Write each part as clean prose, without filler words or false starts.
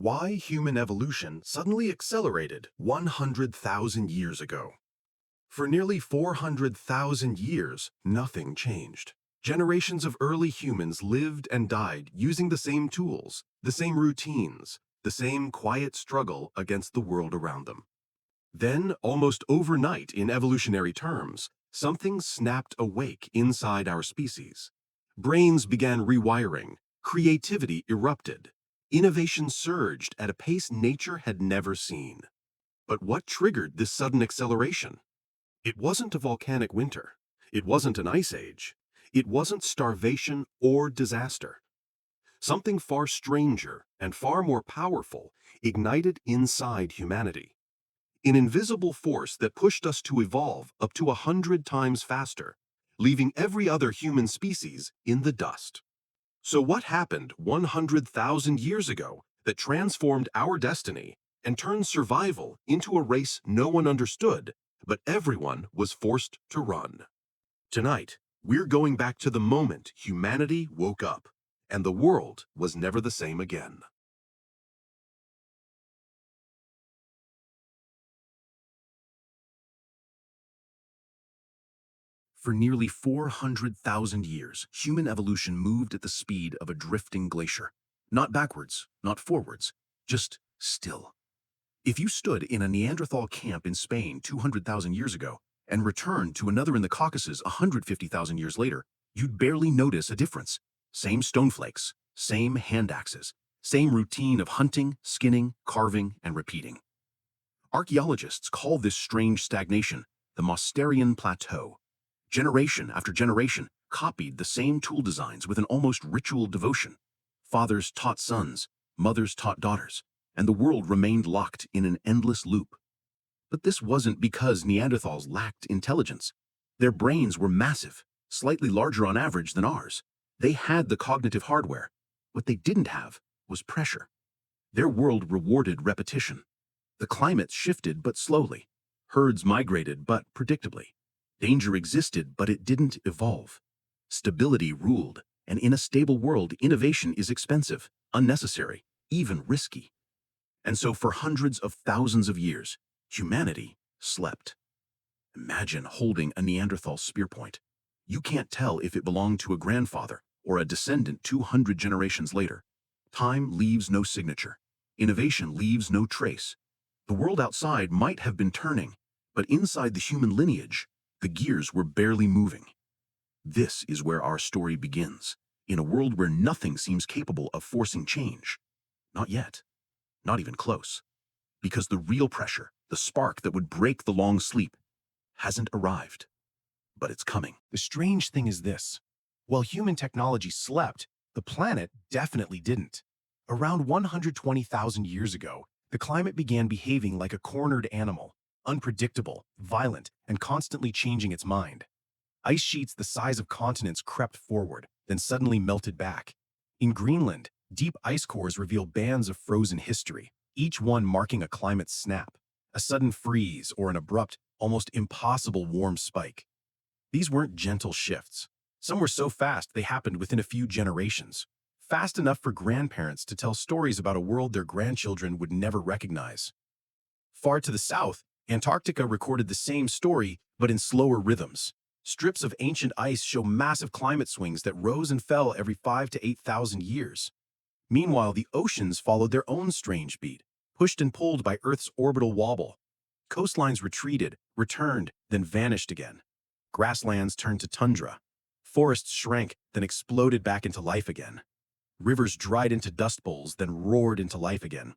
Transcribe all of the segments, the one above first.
Why human evolution suddenly accelerated 100,000 years ago. For nearly 400,000 years, nothing changed. Generations of early humans lived and died using the same tools, the same routines, the same quiet struggle against the world around them. Then, almost overnight in evolutionary terms, something snapped awake inside our species. Brains began rewiring, creativity erupted, innovation surged at a pace nature had never seen. But what triggered this sudden acceleration? It wasn't a volcanic winter. It wasn't an ice age. It wasn't starvation or disaster. Something far stranger and far more powerful ignited inside humanity. An invisible force that pushed us to evolve up to 100 times faster, leaving every other human species in the dust. So what happened 100,000 years ago that transformed our destiny and turned survival into a race no one understood, but everyone was forced to run? Tonight, we're going back to the moment humanity woke up, and the world was never the same again. For nearly 400,000 years, human evolution moved at the speed of a drifting glacier. Not backwards, not forwards, just still. If you stood in a Neanderthal camp in Spain 200,000 years ago and returned to another in the Caucasus 150,000 years later, you'd barely notice a difference. Same stoneflakes, same hand axes, same routine of hunting, skinning, carving, and repeating. Archaeologists call this strange stagnation the Mousterian Plateau. Generation after generation copied the same tool designs with an almost ritual devotion. Fathers taught sons, mothers taught daughters, and the world remained locked in an endless loop. But this wasn't because Neanderthals lacked intelligence. Their brains were massive, slightly larger on average than ours. They had the cognitive hardware. What they didn't have was pressure. Their world rewarded repetition. The climate shifted but slowly. Herds migrated but predictably. Danger existed, but it didn't evolve. Stability ruled, and in a stable world, innovation is expensive, unnecessary, even risky. And so for hundreds of thousands of years, humanity slept. Imagine holding a Neanderthal spearpoint. You can't tell if it belonged to a grandfather or a descendant 200 generations later. Time leaves no signature. Innovation leaves no trace. The world outside might have been turning, but inside the human lineage, the gears were barely moving. This is where our story begins, in a world where nothing seems capable of forcing change. Not yet. Not even close. Because the real pressure, the spark that would break the long sleep, hasn't arrived. But it's coming. The strange thing is this. While human technology slept, the planet definitely didn't. Around 120,000 years ago, the climate began behaving like a cornered animal, unpredictable, violent, and constantly changing its mind. Ice sheets the size of continents crept forward, then suddenly melted back. In Greenland, deep ice cores reveal bands of frozen history, each one marking a climate snap, a sudden freeze, or an abrupt, almost impossible warm spike. These weren't gentle shifts. Some were so fast they happened within a few generations, fast enough for grandparents to tell stories about a world their grandchildren would never recognize. Far to the south, Antarctica recorded the same story, but in slower rhythms. Strips of ancient ice show massive climate swings that rose and fell every 5,000 to 8,000 years. Meanwhile, the oceans followed their own strange beat, pushed and pulled by Earth's orbital wobble. Coastlines retreated, returned, then vanished again. Grasslands turned to tundra. Forests shrank, then exploded back into life again. Rivers dried into dust bowls, then roared into life again.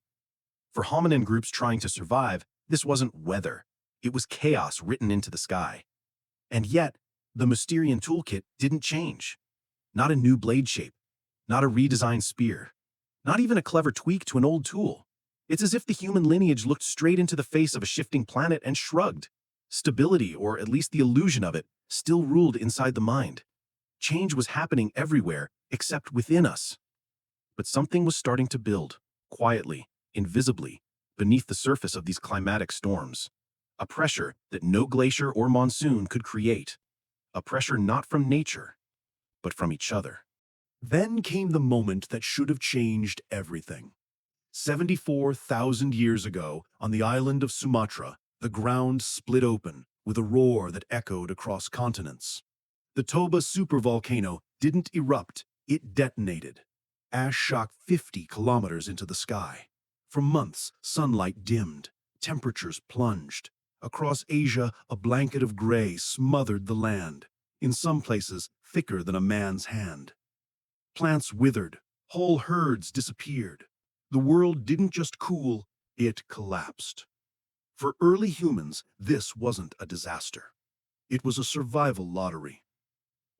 For hominin groups trying to survive, this wasn't weather. It was chaos written into the sky. And yet, the Mousterian toolkit didn't change. Not a new blade shape, not a redesigned spear, not even a clever tweak to an old tool. It's as if the human lineage looked straight into the face of a shifting planet and shrugged. Stability, or at least the illusion of it, still ruled inside the mind. Change was happening everywhere, except within us. But something was starting to build, quietly, invisibly, beneath the surface of these climatic storms. A pressure that no glacier or monsoon could create. A pressure not from nature, but from each other. Then came the moment that should have changed everything. 74,000 years ago, on the island of Sumatra, the ground split open with a roar that echoed across continents. The Toba supervolcano didn't erupt, it detonated. Ash shot 50 kilometers into the sky. For months, sunlight dimmed, temperatures plunged. Across Asia, a blanket of gray smothered the land, in some places thicker than a man's hand. Plants withered, whole herds disappeared. The world didn't just cool, it collapsed. For early humans, this wasn't a disaster. It was a survival lottery.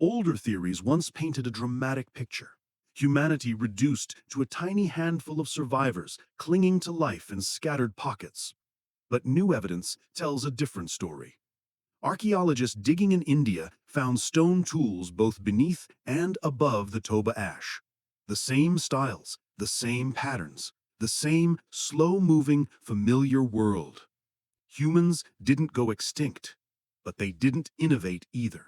Older theories once painted a dramatic picture. Humanity reduced to a tiny handful of survivors clinging to life in scattered pockets. But new evidence tells a different story. Archaeologists digging in India found stone tools both beneath and above the Toba ash. The same styles, the same patterns, the same slow-moving, familiar world. Humans didn't go extinct, but they didn't innovate either.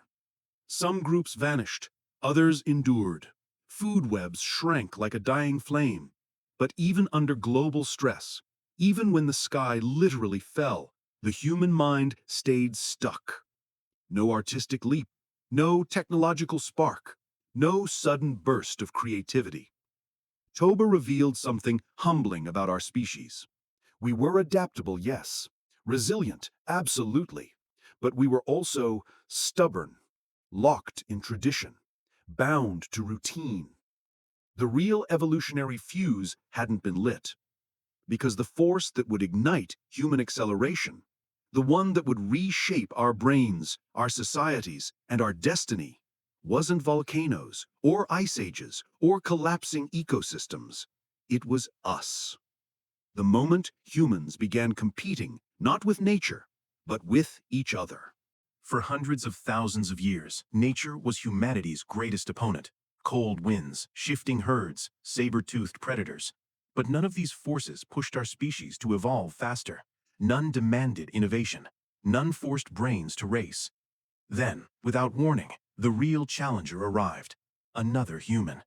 Some groups vanished, others endured. Food webs shrank like a dying flame. But even under global stress, even when the sky literally fell, the human mind stayed stuck. No artistic leap, no technological spark, no sudden burst of creativity. Toba revealed something humbling about our species. We were adaptable, yes. Resilient, absolutely. But we were also stubborn, locked in tradition, bound to routine. The real evolutionary fuse hadn't been lit, because the force that would ignite human acceleration, the one that would reshape our brains, our societies, and our destiny, wasn't volcanoes, or ice ages, or collapsing ecosystems. It was us. The moment humans began competing, not with nature, but with each other. For hundreds of thousands of years, nature was humanity's greatest opponent. Cold winds, shifting herds, saber-toothed predators. But none of these forces pushed our species to evolve faster. None demanded innovation. None forced brains to race. Then, without warning, the real challenger arrived. Another human.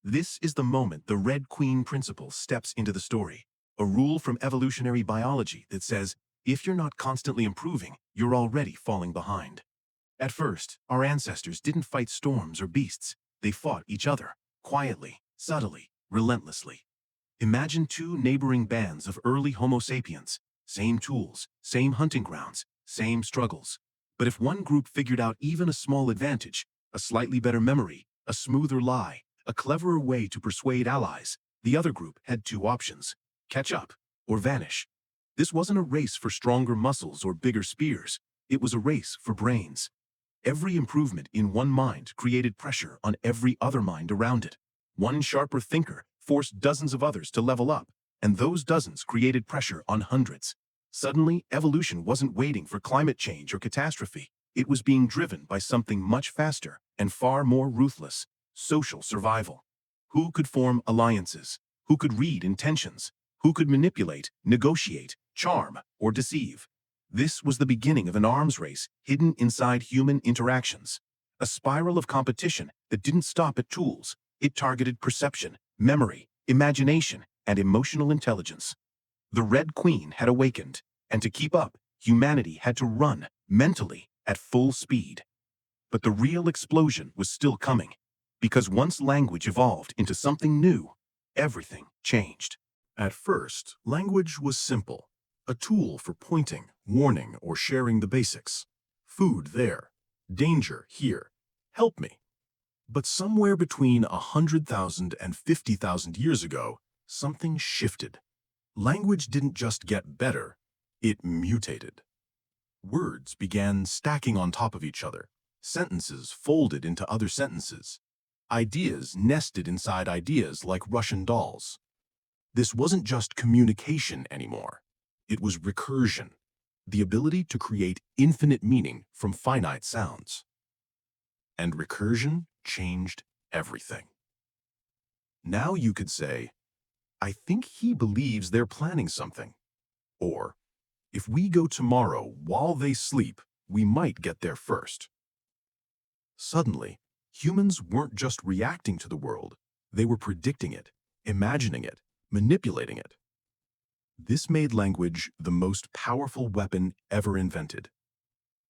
This is the moment the Red Queen principle steps into the story. A rule from evolutionary biology that says, if you're not constantly improving, you're already falling behind. At first, our ancestors didn't fight storms or beasts. They fought each other, quietly, subtly, relentlessly. Imagine two neighboring bands of early Homo sapiens. Same tools, same hunting grounds, same struggles. But if one group figured out even a small advantage, a slightly better memory, a smoother lie, a cleverer way to persuade allies, the other group had two options: catch up or vanish. This wasn't a race for stronger muscles or bigger spears. It was a race for brains. Every improvement in one mind created pressure on every other mind around it. One sharper thinker forced dozens of others to level up, and those dozens created pressure on hundreds. Suddenly, evolution wasn't waiting for climate change or catastrophe. It was being driven by something much faster and far more ruthless: social survival. Who could form alliances? Who could read intentions? Who could manipulate, negotiate, charm, or deceive? This was the beginning of an arms race hidden inside human interactions. A spiral of competition that didn't stop at tools. It targeted perception, memory, imagination, and emotional intelligence. The Red Queen had awakened, and to keep up, humanity had to run, mentally, at full speed. But the real explosion was still coming, because once language evolved into something new, everything changed. At first, language was simple, a tool for pointing, warning, or sharing the basics. Food there, danger here, help me. But somewhere between 100,000 and 50,000 years ago, something shifted. Language didn't just get better, it mutated. Words began stacking on top of each other. Sentences folded into other sentences. Ideas nested inside ideas like Russian dolls. This wasn't just communication anymore. It was recursion, the ability to create infinite meaning from finite sounds. And recursion changed everything. Now you could say, I think he believes they're planning something. Or, if we go tomorrow while they sleep, we might get there first. Suddenly, humans weren't just reacting to the world, they were predicting it, imagining it, manipulating it. This made language the most powerful weapon ever invented.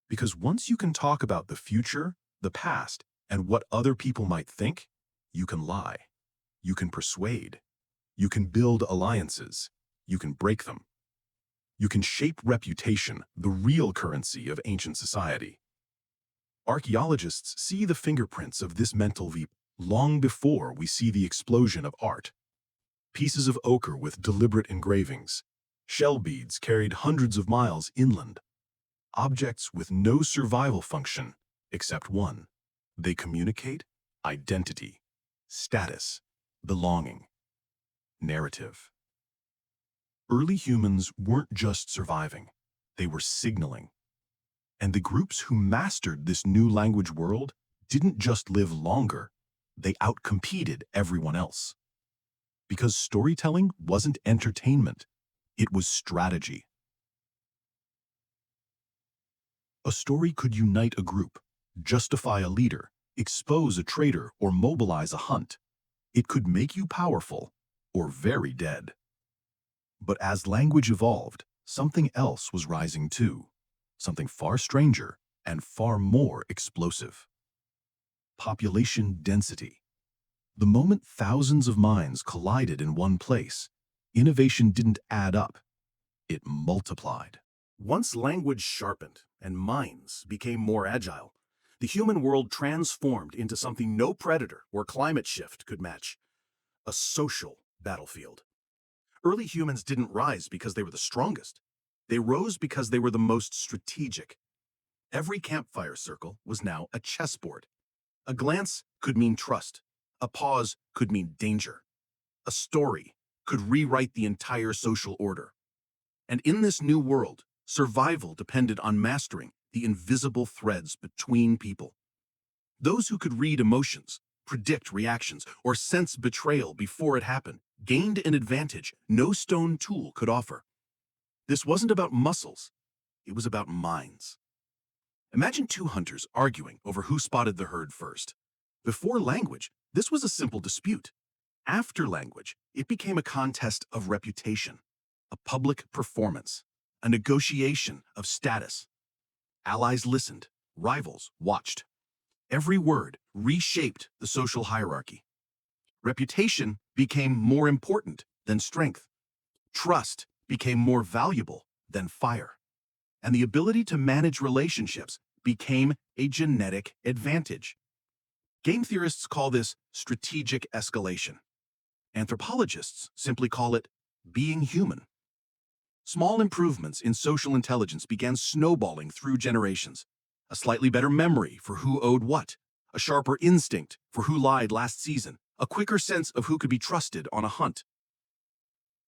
Because once you can talk about the future, the past, and what other people might think, you can lie. You can persuade. You can build alliances. You can break them. You can shape reputation, the real currency of ancient society. Archaeologists see the fingerprints of this mental leap long before we see the explosion of art. Pieces of ochre with deliberate engravings, shell beads carried hundreds of miles inland, objects with no survival function except one. They communicate identity, status, belonging, narrative. Early humans weren't just surviving, they were signaling. And the groups who mastered this new language world didn't just live longer, they outcompeted everyone else. Because storytelling wasn't entertainment, it was strategy. A story could unite a group, justify a leader, expose a traitor, or mobilize a hunt. It could make you powerful or very dead. But as language evolved, something else was rising too, something far stranger and far more explosive. Population density. The moment thousands of minds collided in one place, innovation didn't add up, it multiplied. Once language sharpened and minds became more agile, the human world transformed into something no predator or climate shift could match: a social battlefield. Early humans didn't rise because they were the strongest. They rose because they were the most strategic. Every campfire circle was now a chessboard. A glance could mean trust. A pause could mean danger. A story could rewrite the entire social order. And in this new world, survival depended on mastering the invisible threads between people. Those who could read emotions, predict reactions, or sense betrayal before it happened gained an advantage no stone tool could offer. This wasn't about muscles, it was about minds. Imagine two hunters arguing over who spotted the herd first. Before language, this was a simple dispute. After language, it became a contest of reputation, a public performance, a negotiation of status. Allies listened, rivals watched. Every word reshaped the social hierarchy. Reputation became more important than strength. Trust became more valuable than fire. And the ability to manage relationships became a genetic advantage. Game theorists call this strategic escalation. Anthropologists simply call it being human. Small improvements in social intelligence began snowballing through generations. A slightly better memory for who owed what, a sharper instinct for who lied last season, a quicker sense of who could be trusted on a hunt.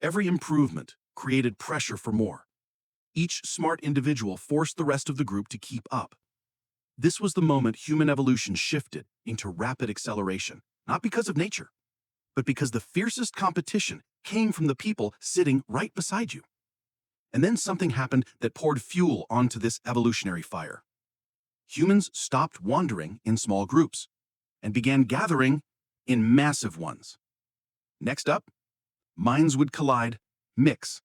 Every improvement created pressure for more. Each smart individual forced the rest of the group to keep up. This was the moment human evolution shifted into rapid acceleration, not because of nature, but because the fiercest competition came from the people sitting right beside you. And then something happened that poured fuel onto this evolutionary fire. Humans stopped wandering in small groups and began gathering in massive ones. Next up, minds would collide, mix,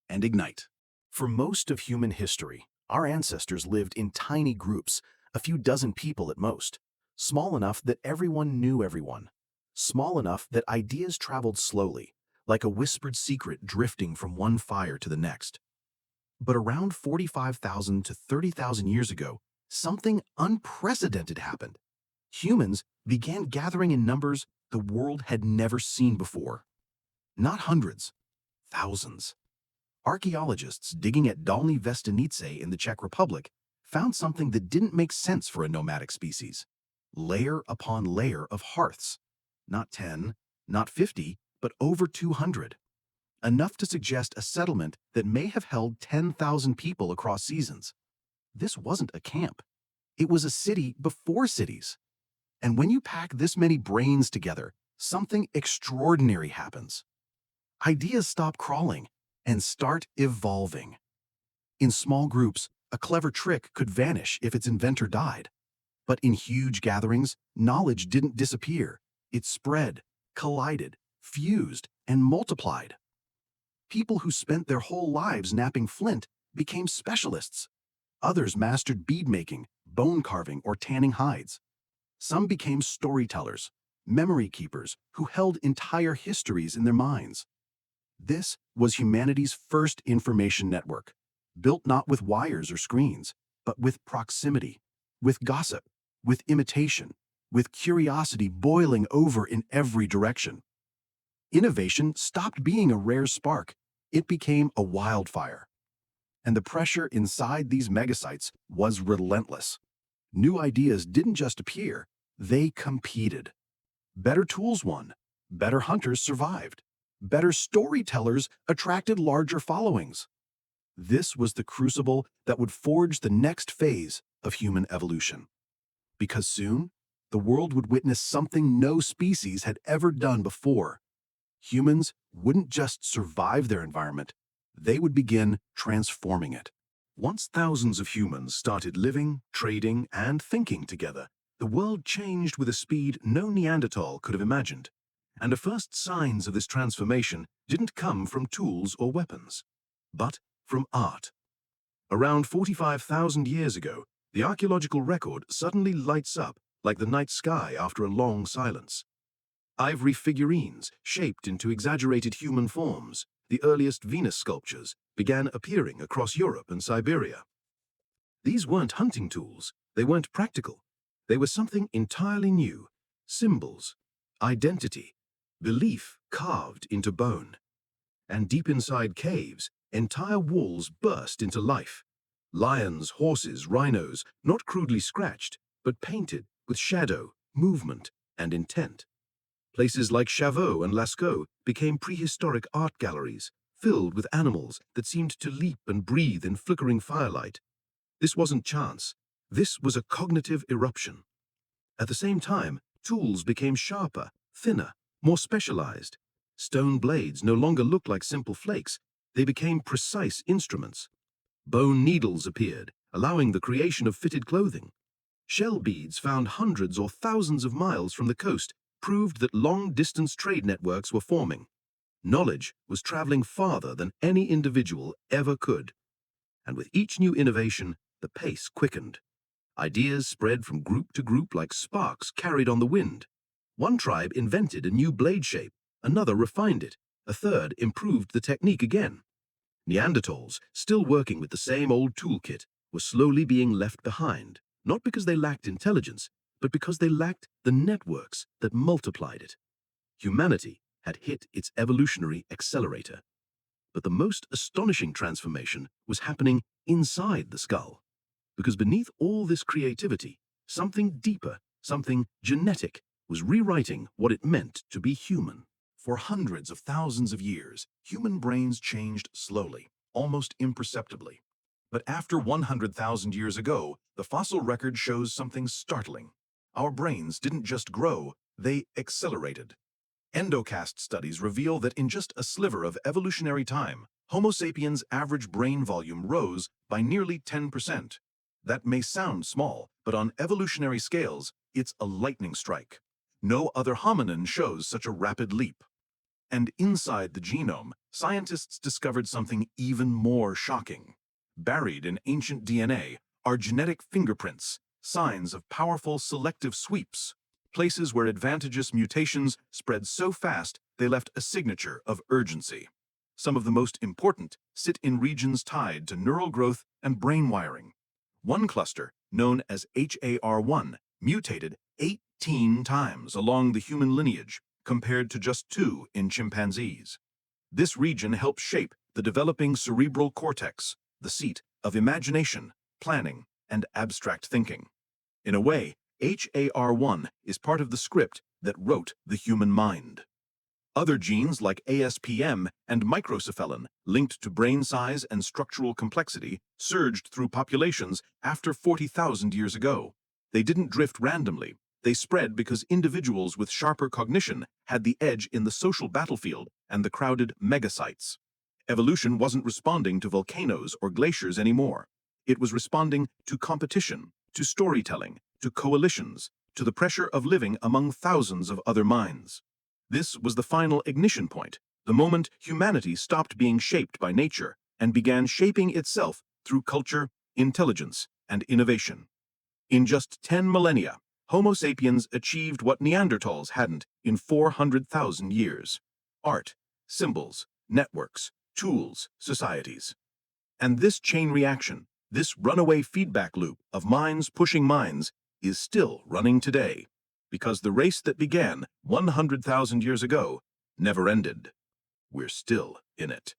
and ignite. For most of human history, our ancestors lived in tiny groups, a few dozen people at most, small enough that everyone knew everyone, small enough that ideas traveled slowly, like a whispered secret drifting from one fire to the next. But around 45,000 to 30,000 years ago, something unprecedented happened. Humans began gathering in numbers the world had never seen before. Not hundreds, thousands. Archaeologists digging at Dolní Věstonice in the Czech Republic found something that didn't make sense for a nomadic species. Layer upon layer of hearths. Not 10, not 50, but over 200. Enough to suggest a settlement that may have held 10,000 people across seasons. This wasn't a camp. It was a city before cities. And when you pack this many brains together, something extraordinary happens. Ideas stop crawling and start evolving. In small groups, a clever trick could vanish if its inventor died. But in huge gatherings, knowledge didn't disappear. It spread, collided, fused, and multiplied. People who spent their whole lives napping flint became specialists. Others mastered bead making, bone carving, or tanning hides. Some became storytellers, memory keepers who held entire histories in their minds. This was humanity's first information network, built not with wires or screens, but with proximity, with gossip, with imitation, with curiosity boiling over in every direction. Innovation stopped being a rare spark. It became a wildfire. And the pressure inside these megasites was relentless. New ideas didn't just appear, they competed. Better tools won, better hunters survived, better storytellers attracted larger followings. This was the crucible that would forge the next phase of human evolution. Because soon, the world would witness something no species had ever done before. Humans wouldn't just survive their environment, they would begin transforming it. Once thousands of humans started living, trading, and thinking together, the world changed with a speed no Neanderthal could have imagined. And the first signs of this transformation didn't come from tools or weapons, but from art. Around 45,000 years ago, the archaeological record suddenly lights up like the night sky after a long silence. Ivory figurines, shaped into exaggerated human forms, the earliest Venus sculptures, began appearing across Europe and Siberia. These weren't hunting tools, they weren't practical. They were something entirely new: symbols, identity, belief carved into bone. And deep inside caves, entire walls burst into life. Lions, horses, rhinos, not crudely scratched, but painted with shadow, movement, and intent. Places like Chavot and Lascaux became prehistoric art galleries, filled with animals that seemed to leap and breathe in flickering firelight. This wasn't chance. This was a cognitive eruption. At the same time, tools became sharper, thinner, more specialized. Stone blades no longer looked like simple flakes. They became precise instruments. Bone needles appeared, allowing the creation of fitted clothing. Shell beads found hundreds or thousands of miles from the coast proved that long-distance trade networks were forming. Knowledge was traveling farther than any individual ever could. And with each new innovation, the pace quickened. Ideas spread from group to group like sparks carried on the wind. One tribe invented a new blade shape, another refined it, a third improved the technique again. Neanderthals, still working with the same old toolkit, were slowly being left behind, not because they lacked intelligence, but because they lacked the networks that multiplied it. Humanity had hit its evolutionary accelerator. But the most astonishing transformation was happening inside the skull. Because beneath all this creativity, something deeper, something genetic, was rewriting what it meant to be human. For hundreds of thousands of years, human brains changed slowly, almost imperceptibly. But after 100,000 years ago, the fossil record shows something startling. Our brains didn't just grow, they accelerated. Endocast studies reveal that in just a sliver of evolutionary time, Homo sapiens' average brain volume rose by nearly 10%. That may sound small, but on evolutionary scales, it's a lightning strike. No other hominin shows such a rapid leap. And inside the genome, scientists discovered something even more shocking. Buried in ancient DNA are genetic fingerprints, signs of powerful selective sweeps, places where advantageous mutations spread so fast they left a signature of urgency. Some of the most important sit in regions tied to neural growth and brain wiring. One cluster, known as HAR1, mutated 18 times along the human lineage, compared to just 2 in chimpanzees. This region helps shape the developing cerebral cortex, the seat of imagination, planning, and abstract thinking. In a way, HAR1 is part of the script that wrote the human mind. Other genes like ASPM and microcephalin, linked to brain size and structural complexity, surged through populations after 40,000 years ago. They didn't drift randomly. They spread because individuals with sharper cognition had the edge in the social battlefield and the crowded megasites. Evolution wasn't responding to volcanoes or glaciers anymore. It was responding to competition, to storytelling, to coalitions, to the pressure of living among thousands of other minds. This was the final ignition point, the moment humanity stopped being shaped by nature and began shaping itself through culture, intelligence, and innovation. In just 10 millennia, Homo sapiens achieved what Neanderthals hadn't in 400,000 years: art, symbols, networks, tools, societies. And this chain reaction, this runaway feedback loop of minds pushing minds, is still running today, because the race that began 100,000 years ago never ended. We're still in it.